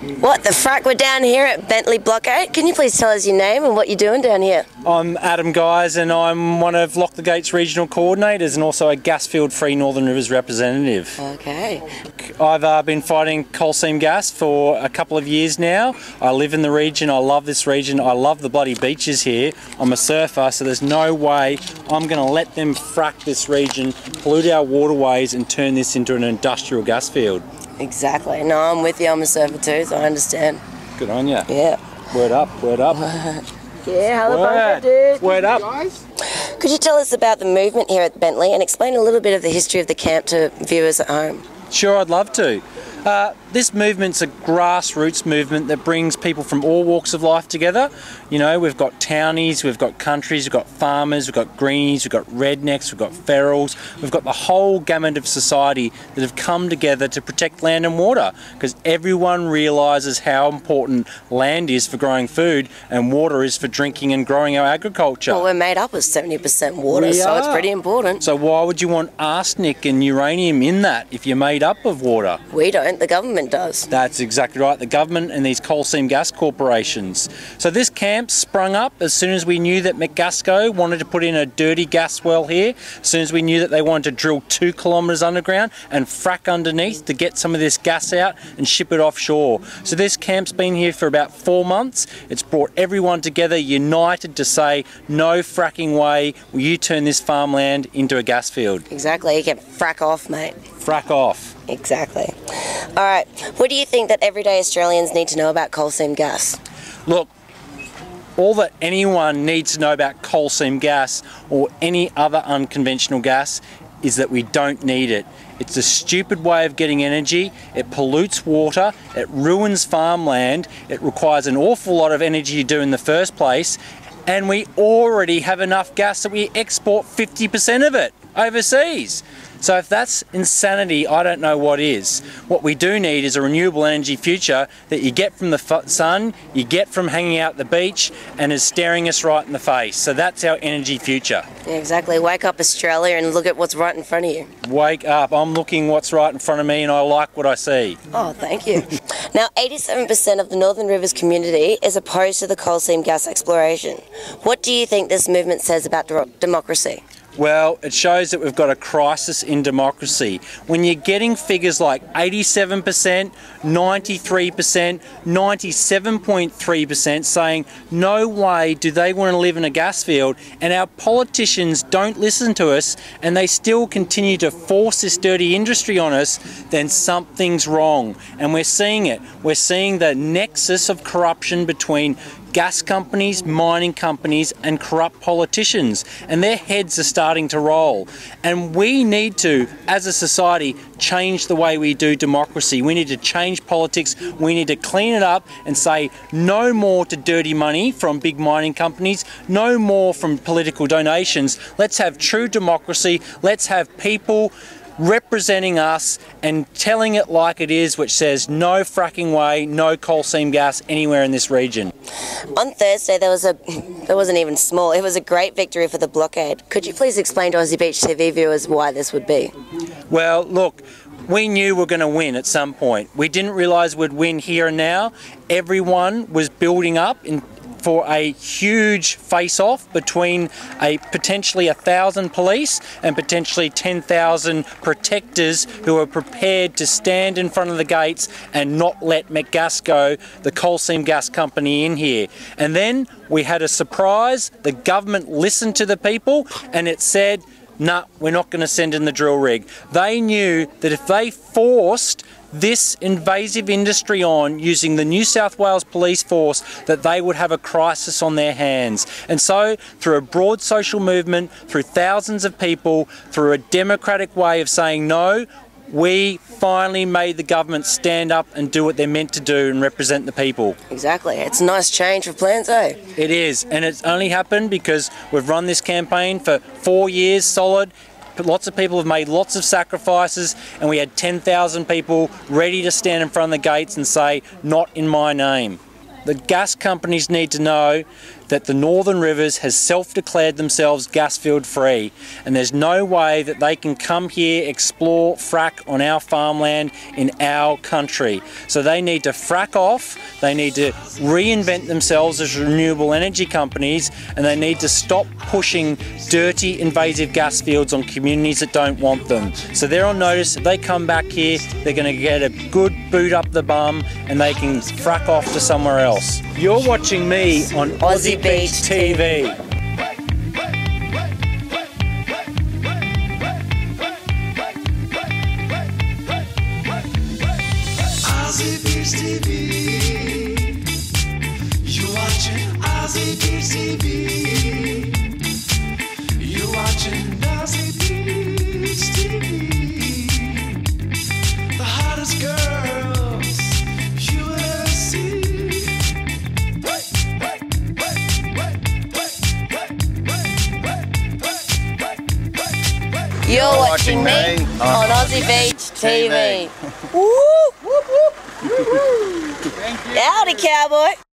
What, the frack? We're down here at Bentley Blockade. Can you please tell us your name and what you're doing down here? I'm Adam Guys and I'm one of Lock the Gates regional coordinators and also a Gasfield Free Northern Rivers representative. Okay. I've been fighting coal seam gas for a couple of years now. I live in the region, I love this region, I love the bloody beaches here. I'm a surfer, so there's no way I'm going to let them frack this region, pollute our waterways and turn this into an industrial gas field. Exactly. No, I'm with you. I'm a surfer too, so I understand. Good on you. Yeah. Word up, word up. Yeah, how dude. Word up. Could you tell us about the movement here at Bentley and explain a little bit of the history of the camp to viewers at home? Sure, I'd love to. This movement's a grassroots movement that brings people from all walks of life together. You know, we've got townies, we've got countries, we've got farmers, we've got greenies, we've got rednecks, we've got ferals. We've got the whole gamut of society that have come together to protect land and water, because everyone realises how important land is for growing food and water is for drinking and growing our agriculture. Well, we're made up of 70% water, so it's pretty important. So why would you want arsenic and uranium in that if you're made up of water? We don't, the government does. That's exactly right, the government and these coal seam gas corporations. So this camp sprung up as soon as we knew that McGasco wanted to put in a dirty gas well here, as soon as we knew that they wanted to drill 2 kilometres underground and frack underneath to get some of this gas out and ship it offshore. So this camp's been here for about 4 months. It's brought everyone together, united to say, no fracking way will you turn this farmland into a gas field. Exactly, you can frack off, mate. Frack off. Exactly. All right, what do you think that everyday Australians need to know about coal seam gas? Look, all that anyone needs to know about coal seam gas or any other unconventional gas is that we don't need it. It's a stupid way of getting energy, it pollutes water, it ruins farmland, it requires an awful lot of energy to do in the first place, and we already have enough gas that we export 50% of it overseas. So if that's insanity, I don't know what is. What we do need is a renewable energy future that you get from the sun, you get from hanging out at the beach, and is staring us right in the face. So that's our energy future. Yeah, exactly. Wake up, Australia, and look at what's right in front of you. Wake up. I'm looking what's right in front of me and I like what I see. Oh, thank you. Now, 87% of the Northern Rivers community is opposed to the coal seam gas exploration. What do you think this movement says about democracy? Well, it shows that we've got a crisis in democracy. When you're getting figures like 87%, 93%, 97.3% saying no way do they want to live in a gas field, and our politicians don't listen to us and they still continue to force this dirty industry on us, then something's wrong. And we're seeing it. We're seeing the nexus of corruption between gas companies, mining companies and corrupt politicians, and their heads are starting to roll. And we need to, as a society, change the way we do democracy. We need to change politics, we need to clean it up and say no more to dirty money from big mining companies, no more from political donations. Let's have true democracy, let's have people representing us and telling it like it is, which says no fracking way, no coal seam gas anywhere in this region. On Thursday there was it wasn't even small, it was a great victory for the blockade. Could you please explain to Aussie Beach TV viewers why this would be? Well, look, we knew we were going to win at some point. We didn't realise we'd win here and now. Everyone was building up for a huge face-off between potentially 1,000 police and potentially 10,000 protectors who are prepared to stand in front of the gates and not let McGasco, the coal seam gas company, in here. And then we had a surprise. The government listened to the people and it said, nah, we're not going to send in the drill rig. They knew that if they forced this invasive industry on using the New South Wales Police Force, that they would have a crisis on their hands. And so, through a broad social movement, through thousands of people, through a democratic way of saying no, we finally made the government stand up and do what they're meant to do and represent the people. Exactly. It's a nice change for plans, eh? It is, and it's only happened because we've run this campaign for 4 years solid. Lots of people have made lots of sacrifices, and we had 10,000 people ready to stand in front of the gates and say, not in my name. The gas companies need to know that the Northern Rivers has self-declared themselves Gasfield free, and there's no way that they can come here, explore, frack on our farmland in our country. So they need to frack off, they need to reinvent themselves as renewable energy companies, and they need to stop pushing dirty invasive gas fields on communities that don't want them. So they're on notice. If they come back here, they're going to get a good boot up the bum and they can frack off to somewhere else. You're watching me on Aussie Beach TV. Aussie Beach TV. You're watching Aussie Beach TV. You're watching Aussie Beach TV. The hottest girls you ever see. You're watching me on Aussie Beach TV. Woo! Howdy, cowboy.